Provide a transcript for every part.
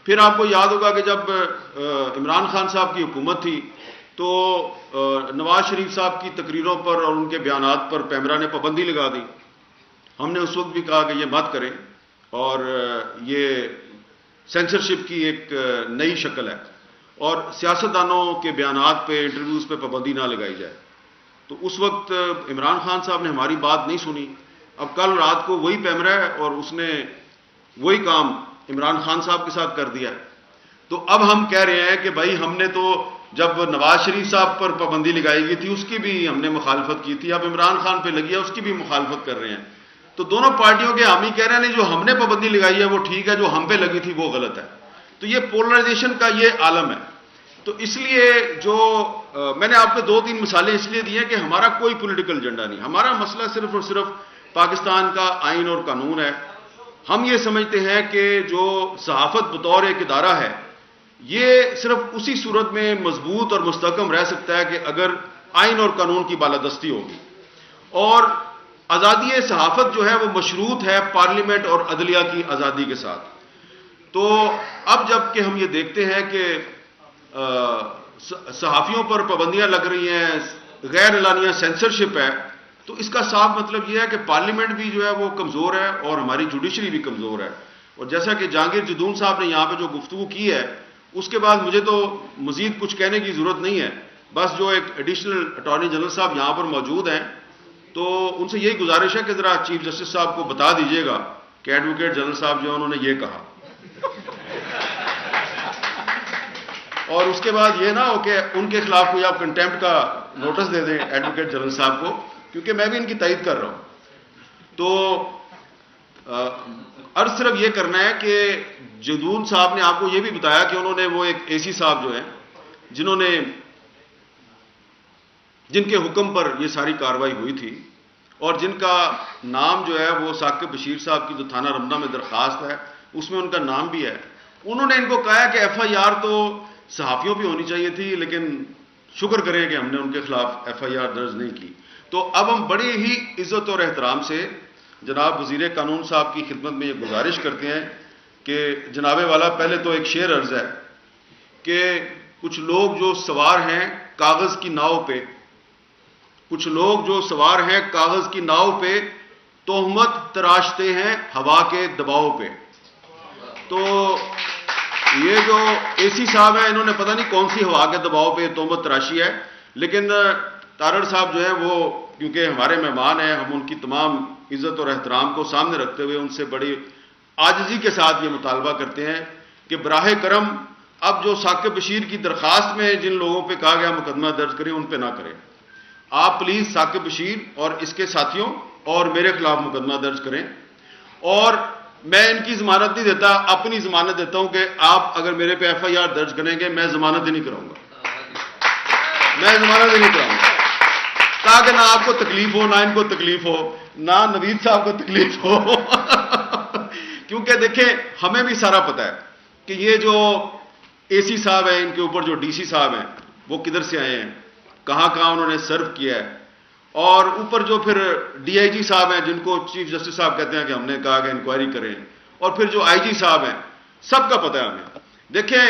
پھر آپ کو یاد ہوگا کہ جب عمران خان صاحب کی حکومت تھی تو نواز شریف صاحب کی تقریروں پر اور ان کے بیانات پر پیمرا نے پابندی لگا دی. ہم نے اس وقت بھی کہا کہ یہ مت کریں اور یہ سینسرشپ کی ایک نئی شکل ہے اور سیاستدانوں کے بیانات پہ انٹرویوز پہ پابندی نہ لگائی جائے. تو اس وقت عمران خان صاحب نے ہماری بات نہیں سنی. اب کل رات کو وہی پیمرا ہے اور اس نے وہی کام عمران خان صاحب کے ساتھ کر دیا ہے. تو اب ہم کہہ رہے ہیں کہ بھائی ہم نے تو جب نواز شریف صاحب پر پابندی لگائی گئی تھی اس کی بھی ہم نے مخالفت کی تھی, اب عمران خان پہ لگی ہے اس کی بھی مخالفت کر رہے ہیں. تو دونوں پارٹیوں کے حامی کہہ رہے ہیں نہیں جو ہم نے پابندی لگائی ہے وہ ٹھیک ہے, جو ہم پہ لگی تھی وہ غلط ہے. تو یہ پولرائزیشن کا یہ عالم ہے. تو اس لیے جو میں نے آپ کو 2-3 مثالیں اس لیے دی ہیں کہ ہمارا کوئی پولیٹیکل ایجنڈا نہیں, ہمارا مسئلہ صرف اور صرف پاکستان کا آئین اور قانون ہے. ہم یہ سمجھتے ہیں کہ جو صحافت بطور ایک ادارہ ہے یہ صرف اسی صورت میں مضبوط اور مستحکم رہ سکتا ہے کہ اگر آئین اور قانون کی بالادستی ہوگی. اور آزادی صحافت جو ہے وہ مشروط ہے پارلیمنٹ اور عدلیہ کی آزادی کے ساتھ. تو اب جب کہ ہم یہ دیکھتے ہیں کہ صحافیوں پر پابندیاں لگ رہی ہیں, غیر اعلانیہ سینسرشپ ہے, تو اس کا صاف مطلب یہ ہے کہ پارلیمنٹ بھی جو ہے وہ کمزور ہے اور ہماری جوڈیشری بھی کمزور ہے. اور جیسا کہ جہانگیر جدون صاحب نے یہاں پہ جو گفتگو کی ہے اس کے بعد مجھے تو مزید کچھ کہنے کی ضرورت نہیں ہے. بس جو ایک ایڈیشنل اٹارنی جنرل صاحب یہاں پر موجود ہیں تو ان سے یہی گزارش ہے کہ ذرا چیف جسٹس صاحب کو بتا دیجئے گا کہ ایڈوکیٹ جنرل صاحب جو انہوں نے یہ کہا, اور اس کے بعد یہ نہ ہو کہ ان کے خلاف کوئی آپ کنٹیمپٹ کا نوٹس دے دیں ایڈوکیٹ جنرل صاحب کو, کیونکہ میں بھی ان کی تائید کر رہا ہوں. تو عرض صرف یہ کرنا ہے کہ جدون صاحب نے آپ کو یہ بھی بتایا کہ انہوں نے وہ ایک اے سی صاحب جو ہیں جنہوں نے جن کے حکم پر یہ ساری کارروائی ہوئی تھی اور جن کا نام جو ہے وہ ثاقب بشیر صاحب کی جو تھانہ رمدہ میں درخواست ہے اس میں ان کا نام بھی ہے, انہوں نے ان کو کہا کہ ایف آئی آر تو صحافیوں پہ ہونی چاہیے تھی لیکن شکر کریں کہ ہم نے ان کے خلاف ایف آئی آر درج نہیں کی. تو اب ہم بڑی ہی عزت اور احترام سے جناب وزیر قانون صاحب کی خدمت میں یہ گزارش کرتے ہیں کہ جناب والا پہلے تو ایک شعر عرض ہے کہ کچھ لوگ جو سوار ہیں کاغذ کی ناؤ پہ, کچھ لوگ جو سوار ہیں کاغذ کی ناؤ پہ تہمت تراشتے ہیں ہوا کے دباؤ پہ. تو یہ جو اے سی صاحب ہیں انہوں نے پتہ نہیں کون سی ہوا کے دباؤ پہ تہمت تراشی ہے, لیکن تارڑ صاحب جو ہے وہ کیونکہ ہمارے مہمان ہیں ہم ان کی تمام عزت اور احترام کو سامنے رکھتے ہوئے ان سے بڑی عاجزی کے ساتھ یہ مطالبہ کرتے ہیں کہ براہ کرم اب جو ثاقب بشیر کی درخواست میں جن لوگوں پہ کہا گیا مقدمہ درج کریں ان پہ نہ کریں. آپ پلیز ثاقب بشیر اور اس کے ساتھیوں اور میرے خلاف مقدمہ درج کریں. اور میں ان کی ضمانت نہیں دیتا, اپنی ضمانت دیتا ہوں کہ آپ اگر میرے پہ ایف آئی آر درج کریں گے میں ضمانت ہی نہیں کراؤں گا, میں ضمانت ہی نہیں کراؤں گا تاکہ نہ آپ کو تکلیف ہو, نہ ان کو تکلیف ہو, نہ نوید صاحب کو تکلیف ہو. کیونکہ دیکھیں ہمیں بھی سارا پتہ ہے کہ یہ جو اے سی صاحب ہیں ان کے اوپر جو ڈی سی صاحب ہیں وہ کدھر سے آئے ہیں, کہاں کہاں انہوں نے سرو کیا ہے, اور اوپر جو پھر ڈی آئی جی صاحب ہیں جن کو چیف جسٹس صاحب کہتے ہیں کہ ہم نے کہا کہ انکوائری کریں, اور پھر جو آئی جی صاحب ہیں سب کا پتہ ہے ہمیں. دیکھیں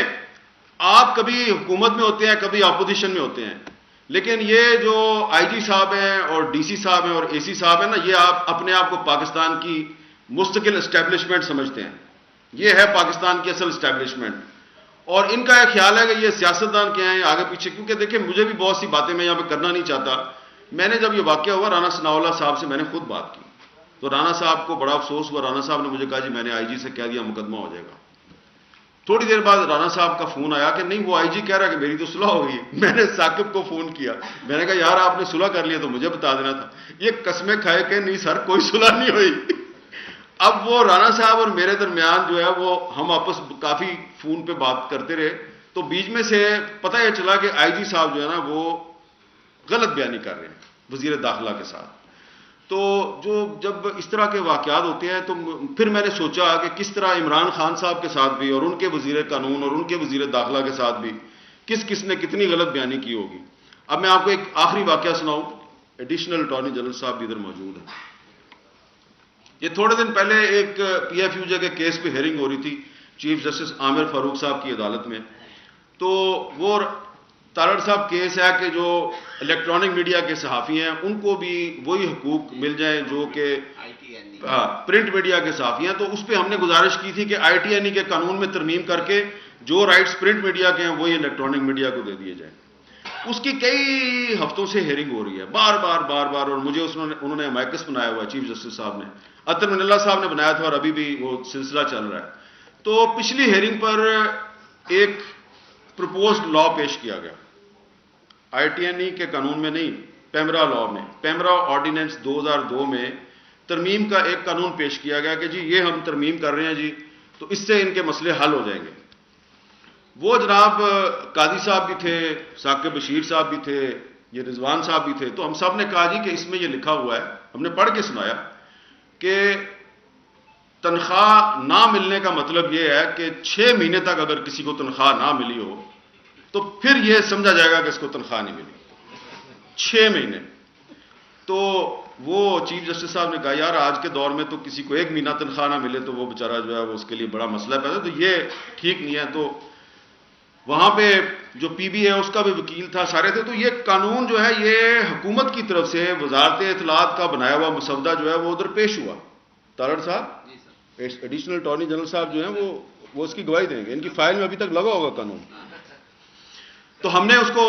آپ کبھی حکومت میں ہوتے ہیں کبھی اپوزیشن میں ہوتے ہیں, لیکن یہ جو آئی جی صاحب ہیں اور ڈی سی صاحب ہیں اور اے سی صاحب ہیں نا, یہ آپ اپنے آپ کو پاکستان کی مستقل اسٹیبلشمنٹ سمجھتے ہیں, یہ ہے پاکستان کی اصل اسٹیبلشمنٹ. اور ان کا یہ خیال ہے کہ یہ سیاستدان کیا ہیں آگے پیچھے, کیونکہ دیکھیں مجھے بھی بہت سی باتیں میں یہاں پہ کرنا نہیں چاہتا. میں نے جب یہ واقعہ ہوا رانا ثناء اللہ صاحب سے میں نے خود بات کی تو رانا صاحب کو بڑا افسوس ہوا. رانا صاحب نے مجھے کہا جی میں نے آئی جی سے کہہ دیا مقدمہ ہو جائے گا. تھوڑی دیر بعد رانا صاحب کا فون آیا کہ نہیں وہ آئی جی کہہ رہا ہے کہ میری تو صلح ہو گئی. میں نے ثاقب کو فون کیا, میں نے کہا یار آپ نے صلح کر لیا تو مجھے بتا دینا تھا. یہ قسمیں کھائے کہ نہیں سر کوئی صلح نہیں ہوئی. اب وہ رانا صاحب اور میرے درمیان جو ہے وہ ہم آپس کافی فون پہ بات کرتے رہے, تو بیچ میں سے پتہ یہ چلا کہ آئی جی صاحب جو ہے نا وہ غلط بیانی کر رہے ہیں وزیر داخلہ کے ساتھ. تو جب اس طرح کے واقعات ہوتے ہیں تو پھر میں نے سوچا کہ کس طرح عمران خان صاحب کے ساتھ بھی اور ان کے وزیر قانون اور ان کے وزیر داخلہ کے ساتھ بھی کس نے کتنی غلط بیانی کی ہوگی. اب میں آپ کو ایک آخری واقعہ سناؤں, ایڈیشنل اٹارنی جنرل صاحب بھی ادھر موجود ہیں. یہ تھوڑے دن پہلے ایک پی ایف یو جے کے کیس پہ ہیئرنگ ہو رہی تھی چیف جسٹس عامر فاروق صاحب کی عدالت میں. تو وہ تارڑ صاحب کیس ہے کہ جو الیکٹرانک میڈیا کے صحافی ہیں ان کو بھی وہی حقوق مل جائیں جو کہ پرنٹ میڈیا کے صحافی ہیں. تو اس پہ ہم نے گزارش کی تھی کہ آئی ٹی این ای کے قانون میں ترمیم کر کے جو رائٹس پرنٹ میڈیا کے ہیں وہی الیکٹرانک میڈیا کو دے دیے جائیں. اس کی کئی ہفتوں سے ہیئرنگ ہو رہی ہے بار بار اور مجھے انہوں نے امائکس بنایا ہوا ہے چیف جسٹس صاحب نے, اطہر من اللہ صاحب نے بنایا تھا اور ابھی بھی وہ سلسلہ چل رہا ہے. تو پچھلی ہیئرنگ پر ایک پروپوزڈ لا پیش کیا گیا آئی ٹی این ای کے قانون میں نہیں, پیمرا لا میں, پیمرا آرڈیننس 2002 میں ترمیم کا ایک قانون پیش کیا گیا کہ جی یہ ہم ترمیم کر رہے ہیں جی, تو اس سے ان کے مسئلے حل ہو جائیں گے. وہ جناب قاضی صاحب بھی تھے, ثاقب بشیر صاحب بھی تھے, یہ رضوان صاحب بھی تھے. تو ہم سب نے کہا جی کہ اس میں یہ لکھا ہوا ہے, ہم نے پڑھ کے سنایا کہ تنخواہ نہ ملنے کا مطلب یہ ہے کہ 6 مہینے تک اگر کسی کو تنخواہ نہ ملی ہو تو پھر یہ سمجھا جائے گا کہ اس کو تنخواہ نہیں ملی 6 مہینے. تو وہ چیف جسٹس صاحب نے کہا یار آج کے دور میں تو کسی کو 1 مہینہ تنخواہ نہ ملے تو وہ بیچارہ جو ہے وہ اس کے لیے بڑا مسئلہ پیدا, تو یہ ٹھیک نہیں ہے. تو وہاں پہ جو پی بی ہے اس کا بھی وکیل تھا, سارے تھے. تو یہ قانون جو ہے یہ حکومت کی طرف سے وزارت اطلاعات کا بنایا ہوا مسودہ جو ہے وہ ادھر پیش ہوا. تارڑ صاحب ایڈیشنل اٹارنی جنرل صاحب جو ہیں وہ اس کی گواہی دیں گے, ان کی فائل میں ابھی تک لگا ہوگا قانون. تو ہم نے اس کو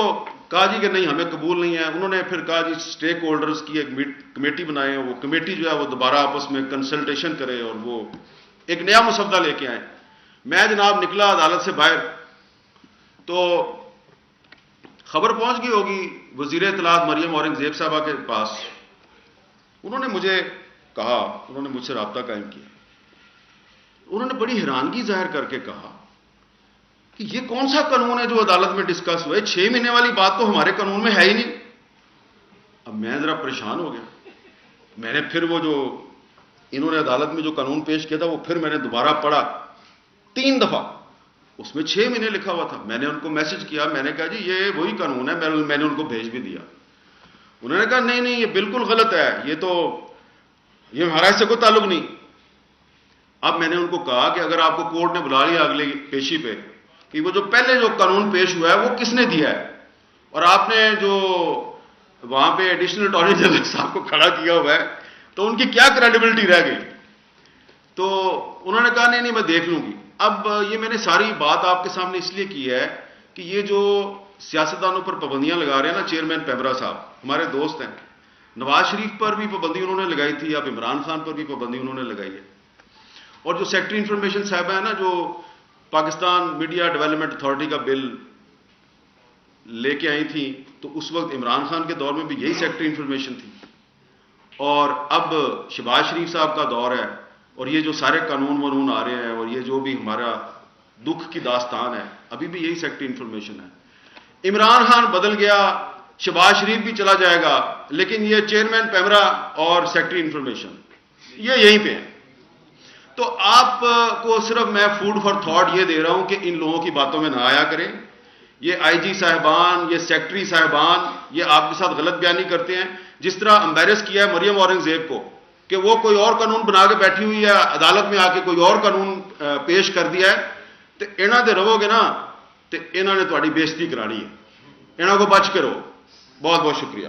کہا جی کہ نہیں ہمیں قبول نہیں ہے. انہوں نے پھر کہا جی اسٹیک ہولڈرز کی ایک کمیٹی بنائے, وہ کمیٹی جو ہے وہ دوبارہ آپس میں کنسلٹیشن کرے اور وہ ایک نیا مسودہ لے کے آئے. میں جناب نکلا عدالت سے باہر تو خبر پہنچ گئی ہوگی وزیر اطلاعات مریم اورنگزیب صاحبہ کے پاس. انہوں نے مجھے کہا, انہوں نے مجھ سے رابطہ قائم کیا, انہوں نے بڑی حیرانگی ظاہر کر کے کہا کہ یہ کون سا قانون ہے جو عدالت میں ڈسکس ہوا ہے, 6 مہینے والی بات تو ہمارے قانون میں ہے ہی نہیں. اب میں ذرا پریشان ہو گیا. میں نے پھر وہ جو انہوں نے عدالت میں جو قانون پیش کیا تھا وہ پھر میں نے دوبارہ پڑھا 3 دفعہ. اس میں 6 مہینے لکھا ہوا تھا. میں نے ان کو میسج کیا, میں نے کہا جی یہ وہی قانون ہے, میں نے ان کو بھیج بھی دیا. انہوں نے کہا نہیں یہ بالکل غلط ہے, یہ ہمارا اس سے کوئی تعلق نہیں. اب میں نے ان کو کہا کہ اگر آپ کو کورٹ نے بلا لیا اگلے پیشی پہ کہ وہ جو پہلے جو قانون پیش ہوا ہے وہ کس نے دیا ہے, اور آپ نے جو وہاں پہ ایڈیشنل اٹارنی جنرل صاحب کو کھڑا کیا ہوا ہے تو ان کی کیا کریڈیبلٹی رہ گئی. تو انہوں نے کہا نہیں میں دیکھ لوں گی. اب یہ میں نے ساری بات آپ کے سامنے اس لیے کی ہے کہ یہ جو سیاستدانوں پر پابندیاں لگا رہے ہیں نا, چیئرمین پیمرا صاحب ہمارے دوست ہیں, نواز شریف پر بھی پابندی انہوں نے لگائی تھی, اب عمران خان پر بھی پابندی انہوں نے لگائی ہے. اور جو سیکٹری انفارمیشن صاحبہ ہے نا جو پاکستان میڈیا ڈیولپمنٹ اتھارٹی کا بل لے کے آئی تھی, تو اس وقت عمران خان کے دور میں بھی یہی سیکٹری انفارمیشن تھی, اور اب شہباز شریف صاحب کا دور ہے, اور یہ جو سارے قانون آ رہے ہیں اور یہ جو بھی ہمارا دکھ کی داستان ہے ابھی بھی یہی سیکٹری انفارمیشن ہے. عمران خان بدل گیا, شہباز شریف بھی چلا جائے گا, لیکن یہ چیئرمین پیمرا اور سیکٹری انفارمیشن یہ یہیں پہ ہیں. تو آپ کو صرف میں فوڈ فار تھاٹ یہ دے رہا ہوں کہ ان لوگوں کی باتوں میں نہ آیا کریں. یہ آئی جی صاحبان, یہ سیکٹری صاحبان یہ آپ کے ساتھ غلط بیانی کرتے ہیں, جس طرح امبیرس کیا ہے مریم اورنگزیب کو کہ وہ کوئی اور قانون بنا کے بیٹھی ہوئی ہے, عدالت میں آ کے کوئی اور قانون پیش کر دیا ہے. تو انہاں دے رہو گے نا تو انہاں نے تہاڈی بےزتی کرانی ہے, انہاں کو بچ کے رہو. بہت بہت شکریہ.